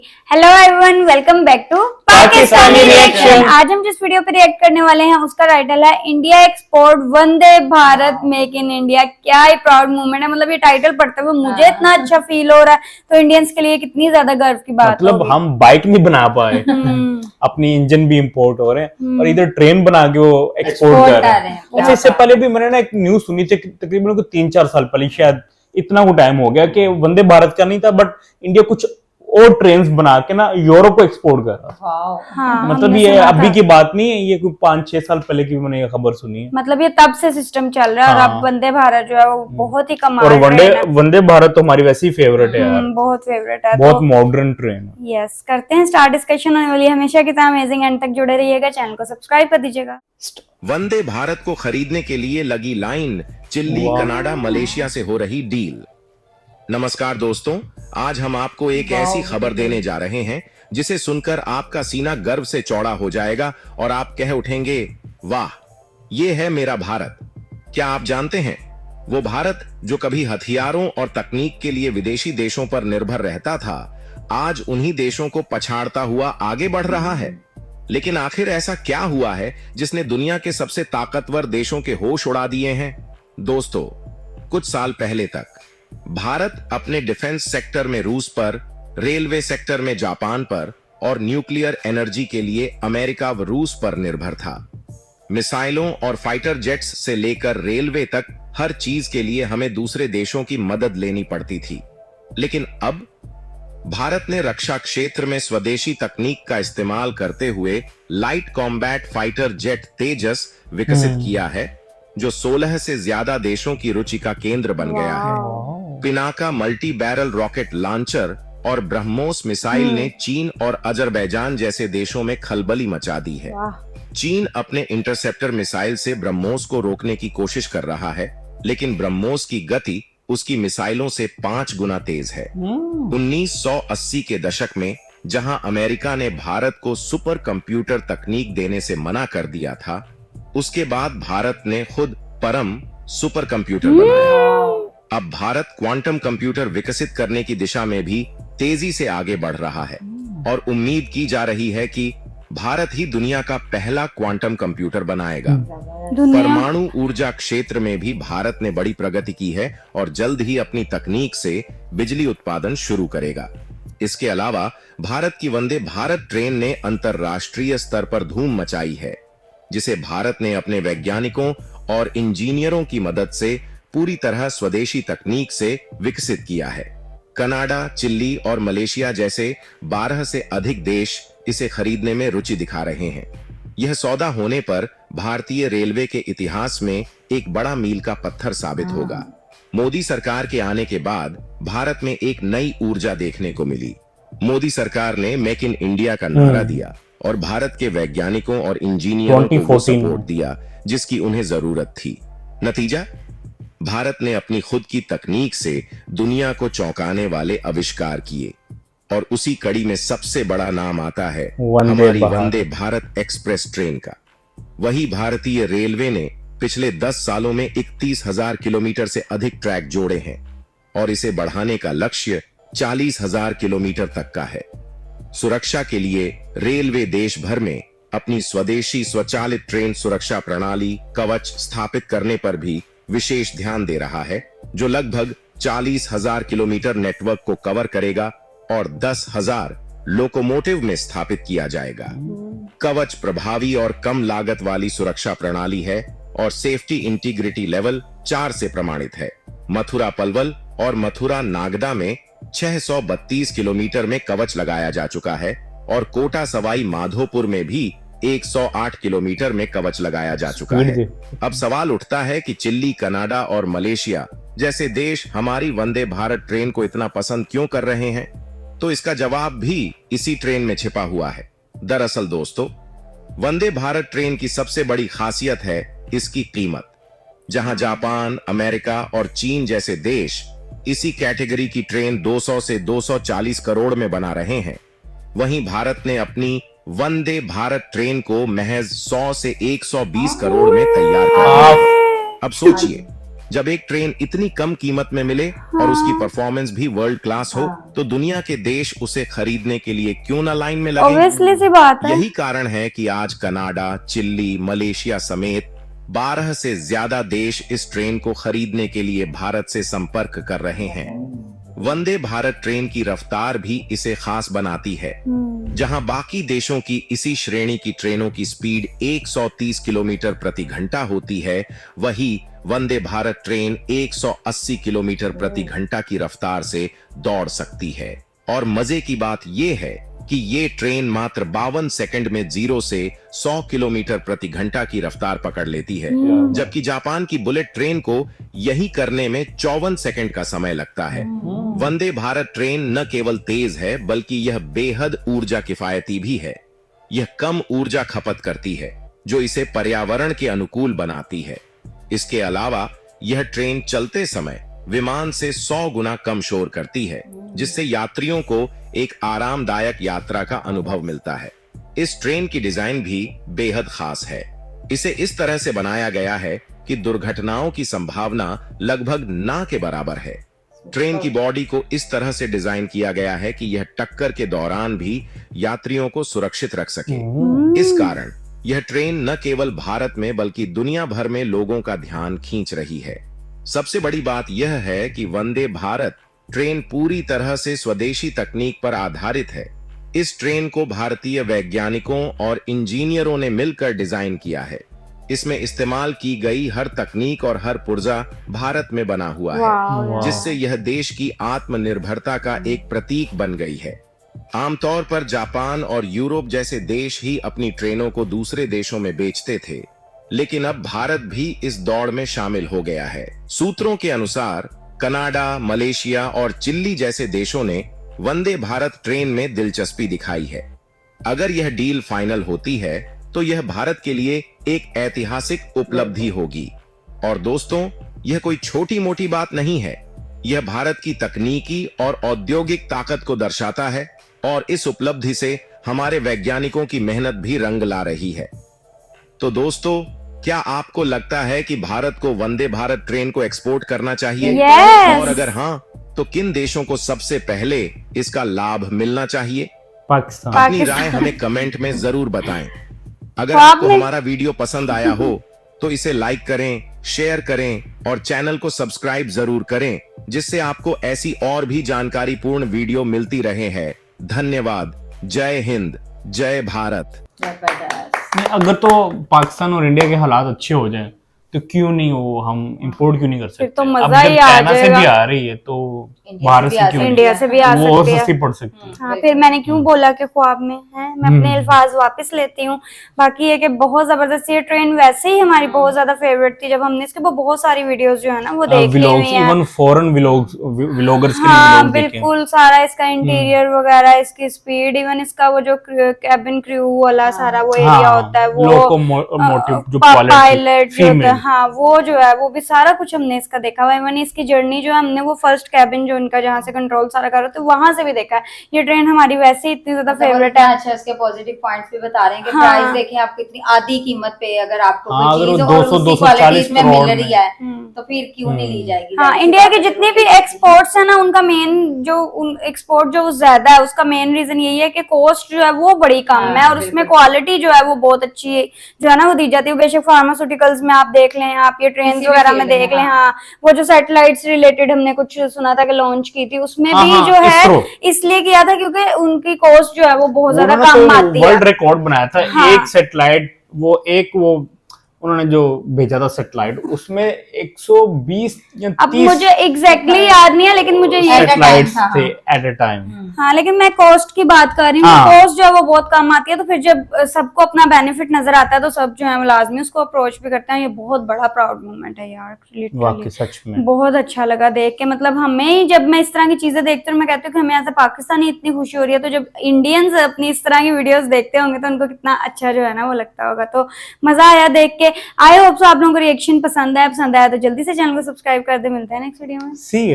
Hello everyone, welcome back to Pakistani reaction. आज हम जिस वीडियो पे रिएक्ट करने वाले हैं उसका टाइटल है India export Vande Bharat make in India. क्या ही प्राउड मूवमेंट है। मतलब ये टाइटल पढ़ते हुए मुझे इतना अच्छा फील हो रहा है, तो इंडियंस के लिए कितनी ज्यादा गर्व की बात मतलब होगी। हम बाइक नहीं बना पाए अपनी इंजन भी इंपोर्ट हो रहे हैं और इधर ट्रेन बना के वो एक्सपोर्ट कर रहे हैं। अच्छा, इससे पहले भी मैंने ना एक न्यूज सुनी थी, तकरीबन 3-4 साल पहले, शायद इतना को टाइम हो गया, कि वंदे भारत का नहीं था बट इंडिया कुछ और ट्रेन बना के ना यूरोप को एक्सपोर्ट कर रहा था। हाँ, मतलब ये अभी की बात नहीं है, ये कोई 5-6 साल पहले की मैंने ये खबर सुनी है। मतलब ये तब से सिस्टम चल रहा है। हाँ। और अब वंदे भारत जो है वो बहुत ही कमाल और ट्रेन है। वंदे भारत तो हमारी वैसी फेवरेट है यार, बहुत फेवरेट है। बहुत मॉडर्न ट्रेन है। यस, करते हैं स्टार्ट। डिस्कशन होने वाली है हमेशा की तरह अमेजिंग, एंड तक जुड़े रहिएगा, चैनल को सब्सक्राइब कर दीजिएगा। वंदे भारत को खरीदने के लिए लगी लाइन, चिल्ली, कनाडा, मलेशिया से हो रही डील। नमस्कार दोस्तों, आज हम आपको एक ऐसी खबर देने जा रहे हैं जिसे सुनकर आपका सीना गर्व से चौड़ा हो जाएगा और आप कह उठेंगे, वाह, ये है मेरा भारत। क्या आप जानते हैं, वो भारत जो कभी हथियारों और तकनीक के लिए विदेशी देशों पर निर्भर रहता था, आज उन्हीं देशों को पछाड़ता हुआ आगे बढ़ रहा है। लेकिन आखिर ऐसा क्या हुआ है जिसने दुनिया के सबसे ताकतवर देशों के होश उड़ा दिए हैं? दोस्तों, कुछ साल पहले तक भारत अपने डिफेंस सेक्टर में रूस पर, रेलवे सेक्टर में जापान पर और न्यूक्लियर एनर्जी के लिए अमेरिका व रूस पर निर्भर था। मिसाइलों और फाइटर जेट्स से लेकर रेलवे तक हर चीज के लिए हमें दूसरे देशों की मदद लेनी पड़ती थी। लेकिन अब भारत ने रक्षा क्षेत्र में स्वदेशी तकनीक का इस्तेमाल करते हुए लाइट कॉम्बैट फाइटर जेट तेजस विकसित किया है, जो 16 से ज्यादा देशों की रुचि का केंद्र बन गया है। Pinaka multi barrel rocket launcher और ब्रह्मोस मिसाइल ने चीन और अजरबैजान जैसे देशों में खलबली मचा दी है। चीन अपने इंटरसेप्टर मिसाइल से ब्रह्मोस को रोकने की कोशिश कर रहा है, लेकिन ब्रह्मोस की गति उसकी मिसाइलों से 5 गुना तेज है। 1980 के दशक में जहां अमेरिका ने भारत को सुपर कंप्यूटर तकनीक देने से मना कर दिया था, उसके बाद भारत ने खुद परम सुपर कंप्यूटर बनाया। अब भारत क्वांटम कंप्यूटर विकसित करने की दिशा में भी तेजी से आगे बढ़ रहा है और उम्मीद की जा रही है कि भारत ही दुनिया का पहला क्वांटम कंप्यूटर बनाएगा। परमाणु ऊर्जा क्षेत्र में भी भारत ने बड़ी प्रगति की है और जल्द ही अपनी तकनीक से बिजली उत्पादन शुरू करेगा। इसके अलावा भारत की वंदे भारत ट्रेन ने अंतरराष्ट्रीय स्तर पर धूम मचाई है, जिसे भारत ने अपने वैज्ञानिकों और इंजीनियरों की मदद से पूरी तरह स्वदेशी तकनीक से विकसित किया है। कनाडा, चिली और मलेशिया जैसे 12 से अधिक देश इसे खरीदने में रुचि दिखा रहे हैं। यह सौदा होने पर भारतीय रेलवे के इतिहास में एक बड़ा मील का पत्थर साबित होगा। मोदी सरकार के आने के बाद भारत में एक नई ऊर्जा देखने को मिली। मोदी सरकार ने मेक इन इंडिया का नारा दिया और भारत के वैज्ञानिकों और इंजीनियरों को सपोर्ट दिया जिसकी उन्हें जरूरत थी। नतीजा, भारत ने अपनी खुद की तकनीक से दुनिया को चौंकाने वाले आविष्कार किए और उसी कड़ी में सबसे बड़ा नाम आता है हमारी वंदे भारत एक्सप्रेस ट्रेन का। वही भारतीय रेलवे ने पिछले 10 सालों में 31,000 किलोमीटर से अधिक ट्रैक जोड़े हैं और इसे बढ़ाने का लक्ष्य 40,000 किलोमीटर तक का है। सुरक्षा के लिए रेलवे देश भर में अपनी स्वदेशी स्वचालित ट्रेन सुरक्षा प्रणाली कवच स्थापित करने पर भी विशेष ध्यान दे रहा है, जो लगभग 40,000 किलोमीटर नेटवर्क को कवर करेगा और 10,000 लोकोमोटिव में स्थापित किया जाएगा। कवच प्रभावी और कम लागत वाली सुरक्षा प्रणाली है और सेफ्टी इंटीग्रिटी लेवल 4 से प्रमाणित है। मथुरा पलवल और मथुरा नागदा में 632 किलोमीटर में कवच लगाया जा चुका है और कोटा सवाई माधोपुर में भी 108 किलोमीटर में कवच लगाया जा चुका है। अब सवाल उठता है कि चिल्ली, कनाडा और मलेशिया जैसे देश हमारी वंदे भारत ट्रेन को इतना पसंद क्यों कर रहे हैं? तो इसका जवाब भी इसी ट्रेन में छिपा हुआ है। दरअसल दोस्तों, वंदे भारत ट्रेन की सबसे बड़ी खासियत है इसकी कीमत। जहां जापान, अमेरिका और चीन जैसे देश इसी कैटेगरी की ट्रेन 200 से 240 करोड़ में बना रहे हैं, वहीं भारत ने अपनी वंदे भारत ट्रेन को महज 100 से 120 करोड़ में तैयार कर दिया। अब सोचिए, जब एक ट्रेन इतनी कम कीमत में मिले और उसकी परफॉर्मेंस भी वर्ल्ड क्लास हो, तो दुनिया के देश उसे खरीदने के लिए क्यों ना लाइन में लगे। ऑब्वियसली सी बात है। यही कारण है कि आज कनाडा, चिली, मलेशिया समेत 12 से ज्यादा देश इस ट्रेन को खरीदने के लिए भारत से संपर्क कर रहे हैं। वंदे भारत ट्रेन की रफ्तार भी इसे खास बनाती है। जहां बाकी देशों की इसी श्रेणी की ट्रेनों की स्पीड 130 किलोमीटर प्रति घंटा होती है, वही वंदे भारत ट्रेन 180 किलोमीटर प्रति घंटा की रफ्तार से दौड़ सकती है। और मजे की बात यह है कि ये ट्रेन मात्र 52 सेकंड में 0 से 100 किलोमीटर प्रति घंटा की रफ्तार पकड़ लेती है, जबकि जापान की बुलेट ट्रेन को यही करने में 54 सेकंड का समय लगता है। वंदे भारत ट्रेन न केवल तेज है, बल्कि यह बेहद ऊर्जा किफायती भी है। यह कम ऊर्जा खपत करती है, जो इसे पर्यावरण के अनुकूल बनाती है। इसके अलावा यह ट्रेन चलते समय विमान से 100 गुना कम शोर करती है, जिससे यात्रियों को एक आरामदायक यात्रा का अनुभव मिलता है। इस ट्रेन की डिजाइन भी बेहद खास है। इसे इस तरह से बनाया गया है कि दुर्घटनाओं की संभावना लगभग ना के बराबर है। ट्रेन की बॉडी को इस तरह से डिजाइन किया गया है कि यह टक्कर के दौरान भी यात्रियों को सुरक्षित रख सके। इस कारण यह ट्रेन न केवल भारत में बल्कि दुनिया भर में लोगों का ध्यान खींच रही है। सबसे बड़ी बात यह है कि वंदे भारत ट्रेन पूरी तरह से स्वदेशी तकनीक पर आधारित है। इस ट्रेन को भारतीय वैज्ञानिकों और इंजीनियरों ने मिलकर डिजाइन किया है। इसमें इस्तेमाल की गई हर तकनीक और हर पुर्जा भारत में बना हुआ है, जिससे यह देश की आत्मनिर्भरता का एक प्रतीक बन गई है। आमतौर पर जापान और यूरोप जैसे देश ही अपनी ट्रेनों को दूसरे देशों में बेचते थे, लेकिन अब भारत भी इस दौड़ में शामिल हो गया है। सूत्रों के अनुसार कनाडा, मलेशिया और चिली जैसे देशों ने वंदे भारत ट्रेन में दिलचस्पी दिखाई है। अगर यह डील फाइनल होती है तो यह भारत के लिए एक ऐतिहासिक उपलब्धि होगी। और दोस्तों, यह कोई छोटी मोटी बात नहीं है। यह भारत की तकनीकी और औद्योगिक ताकत को दर्शाता है और इस उपलब्धि से हमारे वैज्ञानिकों की मेहनत भी रंग ला रही है। तो दोस्तों, क्या आपको लगता है कि भारत को वंदे भारत ट्रेन को एक्सपोर्ट करना चाहिए? Yes! और अगर हाँ, तो किन देशों को सबसे पहले इसका लाभ मिलना चाहिए? पाकिस्तान। अपनी राय हमें कमेंट में जरूर बताएं। अगर आपको हमारा वीडियो पसंद आया हो तो इसे लाइक करें, शेयर करें और चैनल को सब्सक्राइब जरूर करें, जिससे आपको ऐसी और भी जानकारीपूर्ण वीडियो मिलती रहे हैं। धन्यवाद। जय हिंद, जय भारत। नहीं, अगर तो पाकिस्तान और इंडिया के हालात अच्छे हो जाएं तो क्यों नहीं वो हम इंपोर्ट क्यों नहीं कर सकते? फिर तो अब मजा ही जब आ चाइना से जाएगा। भी आ रही है तो भारत से क्यों नहीं? इंडिया से भी आ वो और सकती है। सस्ती पड़ सकती है। हाँ, फिर मैंने क्यों बोला कि ख्वाब में है। मैं अपने अल्फाज वापस लेती हूँ। बाकी ये कि बहुत जबरदस्त ये ट्रेन वैसे ही हमारी बहुत ज्यादा फेवरेट थी। जब हमने इसके ऊपर बहुत सारी वीडियोस जो है ना वो देख ली हुई हैं। इवन फॉरेन व्लॉगर्स के लिए हाँ व्लॉग देखे हैं। बिल्कुल, सारा इसका इंटीरियर वगैरह, इसकी स्पीड, इवन इसका वो जो कैबिन क्रू वाला सारा वो एरिया होता है, वो लोकोमोटिव जो पायलट जो होता है, फीमेल हाँ वो जो है वो भी सारा कुछ हमने इसका देखा हुआ है। इवन इसकी जर्नी जो हमने वो फर्स्ट कैबिन जो इनका जहाँ से कंट्रोल सारा कर रहे थे वहां से भी देखा है। ये ट्रेन हमारी वैसे ही इतनी ज्यादा फेवरेट है। अच्छा, इसके पॉजिटिव पॉइंट्स भी बता रहे हैं कि हाँ। प्राइस देखें आपको इतनी आधी कीमत पे अगर आपको हाँ, कोई अगर चीज वो और 200 उसी 240 क्वालिटीज में मिल करोड़ रही है तो फिर क्यों नहीं ली जाएगी? हाँ, इंडिया के जितने भी एक्सपोर्ट्स है ना उनका मेन जो एक्सपोर्ट जो ज्यादा है उसका मेन रीजन यही है कि कॉस्ट जो है वो बड़ी कम है और उसमें क्वालिटी जो है वो बहुत अच्छी जो है ना वो दी जाती है। बेशक फार्मास्यूटिकल्स में आप देख लें, आप ये ट्रेन किसी भी वगैरह में फील्ड में, देख लें। हाँ। हाँ, वो जो सैटेलाइट्स रिलेटेड हमने कुछ सुना था कि लॉन्च की थी, उसमें हाँ, भी हाँ, जो है इसरो। इसलिए किया था क्योंकि उनकी कॉस्ट जो है वो बहुत ज्यादा कम आती है। वर्ल्ड रिकॉर्ड बनाया था। हाँ। एक सैटेलाइट वो उन्होंने जो भेजा था सैटेलाइट, उसमें 120 या अब 30 मुझे एग्जैक्टली याद नहीं है, लेकिन मुझे ये सैटेलाइट्स हाँ, थे एट अ टाइम। हाँ, लेकिन मैं कॉस्ट की बात कर रही हूँ। हाँ। कॉस्ट जो है वो बहुत कम आती है, तो फिर जब सबको अपना बेनिफिट नजर आता है तो सब जो है वो लाजमी उसको अप्रोच भी करते हैं। ये बहुत बड़ा प्राउड मोमेंट है यार, वाकई लिटरली सच में बहुत अच्छा लगा देख के। मतलब हमें जब मैं इस तरह की चीजें देखती हूँ मैं कहती हूँ कि हमें ऐसे पाकिस्तानी इतनी खुशी हो रही है, तो जब इंडियंस अपनी इस तरह की वीडियोस देखते होंगे तो उनको कितना अच्छा जो है ना वो लगता होगा। तो मजा आया देख के। आई होप सो आप लोगों को रिएक्शन पसंद आया तो जल्दी से चैनल को सब्सक्राइब कर दे। मिलते हैं नेक्स्ट वीडियो में। सी